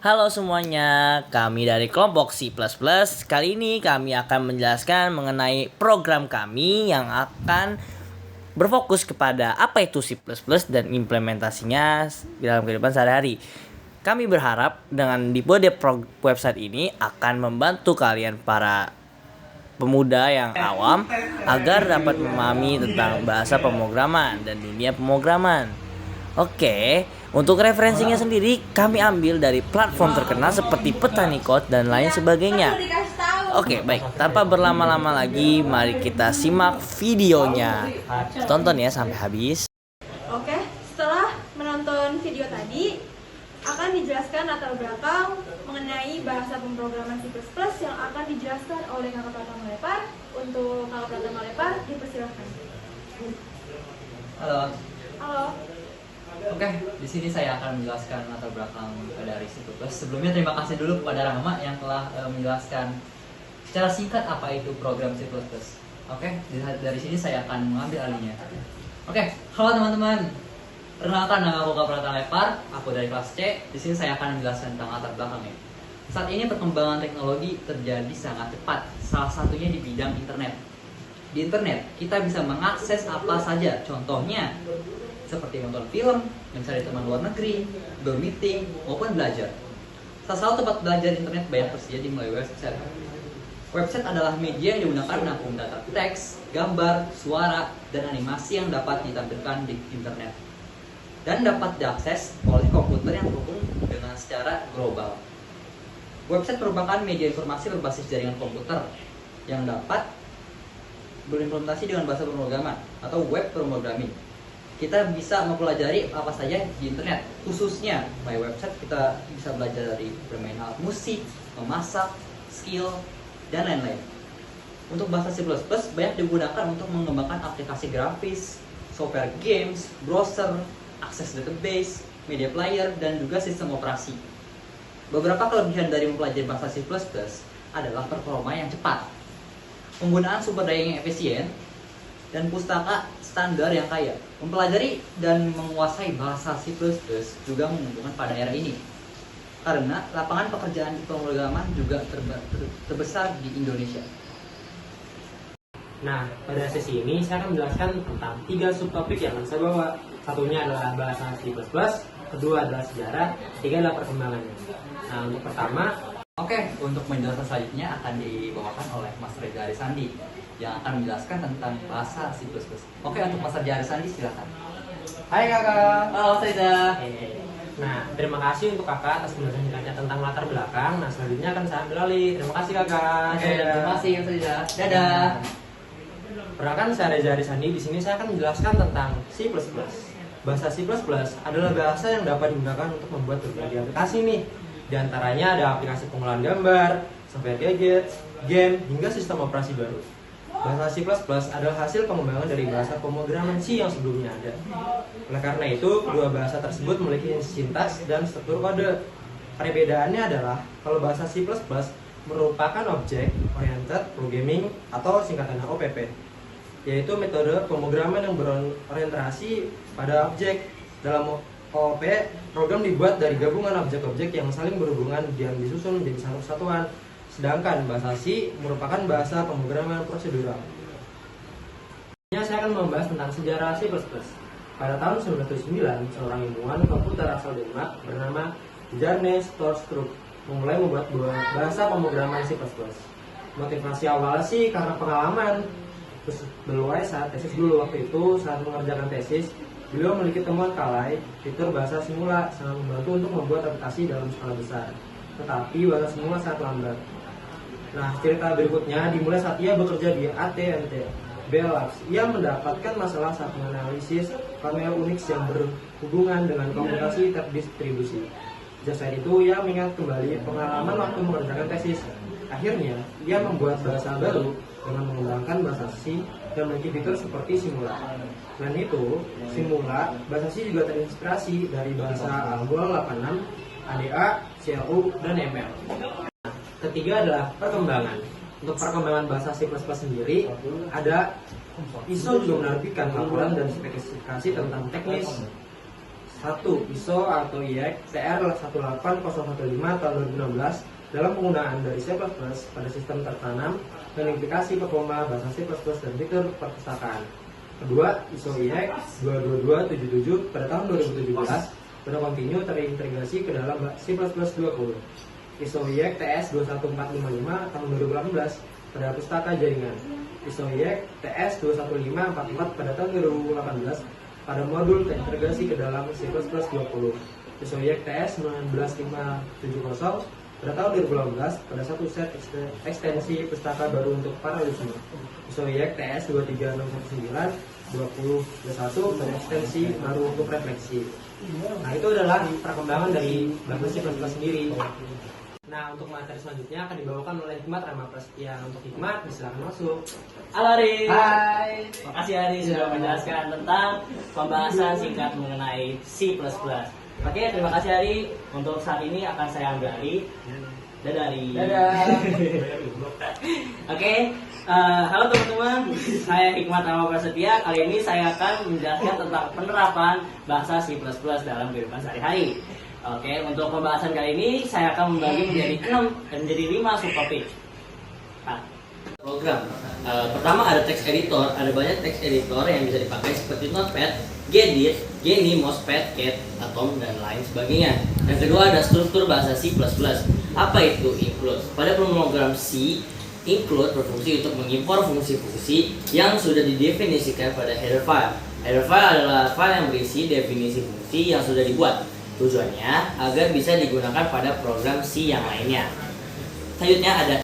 Halo semuanya, kami dari kelompok C++. Kali ini kami akan menjelaskan mengenai program kami yang akan berfokus kepada apa itu C++ dan implementasinya dalam kehidupan sehari-hari. Kami berharap dengan dibuat website ini akan membantu kalian para pemuda yang awam agar dapat memahami tentang bahasa pemrograman dan dunia pemrograman. Oke, untuk referensinya sendiri kami ambil dari platform terkenal seperti Petani Code dan lain sebagainya. Oke, baik, tanpa berlama-lama lagi, mari kita simak videonya. Tonton ya sampai habis. Oke, setelah menonton video tadi, akan dijelaskan latar belakang mengenai bahasa pemrograman C++ yang akan dijelaskan oleh Kakak Pratama Lepar. Untuk Kakak Pratama Lepar, dipersilakan. Halo. Halo. Oke, di sini saya akan menjelaskan latar belakang dari C++. Sebelumnya terima kasih dulu kepada Rahma yang telah menjelaskan secara singkat apa itu program C++. Oke, dari sini saya akan mengambil alihnya. Oke, halo teman-teman. Perkenalkan, nama aku Kak Pratama Lepar, aku dari kelas C. Di sini saya akan menjelaskan tentang latar belakangnya. Saat ini perkembangan teknologi terjadi sangat cepat, salah satunya di bidang internet. Di internet, kita bisa mengakses apa saja, contohnya seperti nonton film, mencari teman luar negeri, bermeeting, maupun belajar. Salah satu tempat belajar internet banyak tersedia melalui website. Website adalah media yang digunakan menampung data teks, gambar, suara, dan animasi yang dapat ditampilkan di internet dan dapat diakses oleh komputer yang terhubung dengan secara global. Website merupakan media informasi berbasis jaringan komputer yang dapat berimplementasi dengan bahasa pemrograman atau web programming. Kita bisa mempelajari apa saja di internet, khususnya by website kita bisa belajar dari bermain alat musik, memasak, skill, dan lain-lain. Untuk bahasa C++ banyak digunakan untuk mengembangkan aplikasi grafis, software games, browser, akses database, media player, dan juga sistem operasi. Beberapa kelebihan dari mempelajari bahasa C++ adalah performa yang cepat, penggunaan sumber daya yang efisien, dan pustaka standar yang kaya. Mempelajari dan menguasai bahasa C++ juga menguntungkan pada era ini, karena lapangan pekerjaan di pemrograman juga terbesar di Indonesia. Nah, pada sesi ini saya akan menjelaskan tentang 3 subtopik yang akan saya bawa. Satunya adalah bahasa C++, kedua adalah sejarah, ketiga adalah perkembangannya. Nah, untuk pertama, Untuk penjelasan selanjutnya akan dibawakan oleh Mas Reza Arisandi yang akan menjelaskan tentang bahasa C++. Untuk Mas Reza Arisandi silakan. Hai kakak. Halo Reza. Nah, terima kasih untuk kakak atas penjelasan singkatnya tentang latar belakang. Nah, selanjutnya akan saya ambil alih. Terima kasih kakak. Terima kasih Mas Reza. Dadah. Perkenalkan, saya Reza Arisandi. Di sini saya akan menjelaskan tentang C++. Bahasa C++ adalah bahasa yang dapat digunakan untuk membuat berbagai aplikasi nih. Di antaranya ada aplikasi pengolahan gambar, software gadget, game, hingga sistem operasi baru. Bahasa C++ adalah hasil pengembangan dari bahasa pemrograman C yang sebelumnya ada. Oleh karena itu, kedua bahasa tersebut memiliki sintaks dan struktur kode. Perbedaannya adalah kalau bahasa C++ merupakan Object Oriented Programming atau singkatannya OPP, yaitu metode pemrograman yang berorientasi pada objek. Dalam OOP, program dibuat dari gabungan objek-objek yang saling berhubungan dan disusun menjadi satu kesatuan. Sedangkan bahasa C merupakan bahasa pemrograman prosedural. Saya akan membahas tentang sejarah C++. Pada tahun 1909, seorang ilmuwan komputer asal Denmark bernama Bjarne Stroustrup memulai membuat bahasa pemrograman C++. Motivasi awalnya sih karena pengalaman. Terus beliau saat tesis dulu waktu itu saat mengerjakan tesis, beliau memiliki temuan kalai fitur bahasa Simula sangat membantu untuk membuat aplikasi dalam skala besar. Tetapi bahasa Simula sangat lambat. Nah, cerita berikutnya dimulai saat ia bekerja di AT&T Bell Labs. Ia mendapatkan masalah saat menganalisis kernel Unix yang berhubungan dengan komputasi terdistribusi. Sejak saat itu, ia mengingat kembali pengalaman waktu mengerjakan tesis. Akhirnya, ia membuat bahasa baru dengan mengembangkan bahasa C dan memiliki fitur seperti Simula. Selain itu, Simula, bahasa C juga terinspirasi dari bahasa Algol 86, ADA, CLU, dan ML. Ketiga adalah perkembangan. Untuk perkembangan bahasa C++ sendiri, ada ISO juga menerbitkan laporan dan spesifikasi tentang teknis 1. ISO atau IEC TR 18015 tahun 2016 dalam penggunaan dari C++ pada sistem tertanam dan implikasi performa bahasa C++ dan fitur perpustakaan. Kedua, ISO IEC 22277 pada tahun 2017 pada kontinu terintegrasi ke dalam C++ 20. ISO IEC TS 21455 tahun 2018 pada pustaka jaringan. ISO IEC TS 21544 pada tahun 2018 pada modul terintegrasi ke dalam C++ 20. ISO IEC TS 19570 pada tahun 2018 pada satu set ekstensi pustaka baru untuk para user. ISO IEC TS 23619 2021 pada ekstensi baru untuk refleksi. Nah, itu adalah perkembangan dari bahasa C++ sendiri. Nah, untuk materi selanjutnya akan dibawakan oleh Hikmat Rama Prasetya. Untuk Hikmat, silakan masuk. Halo Ari. Hai. Makasih Ari sudah menjelaskan tentang pembahasan singkat mengenai C++. Oke, terima kasih Ari. Untuk saat ini akan saya ambil Ari. Dadah Ari. Dadah. Oke, halo teman-teman. Saya Hikmat Rama Prasetya. Kali ini saya akan menjelaskan tentang penerapan bahasa C++ dalam kehidupan sehari-hari. Oke, untuk pembahasan kali ini saya akan membagi menjadi 5 subtopik. Nah, program. Pertama ada text editor. Ada banyak text editor yang bisa dipakai seperti Notepad, Gedit, Geni, Mousepad, Cat, Atom, dan lain sebagainya. Yang kedua ada struktur bahasa C++. Apa itu include? Pada program C, include berfungsi untuk mengimpor fungsi-fungsi yang sudah didefinisikan pada header file. Header file adalah file yang berisi definisi fungsi yang sudah dibuat. Tujuannya agar bisa digunakan pada program C yang lainnya. Selanjutnya ada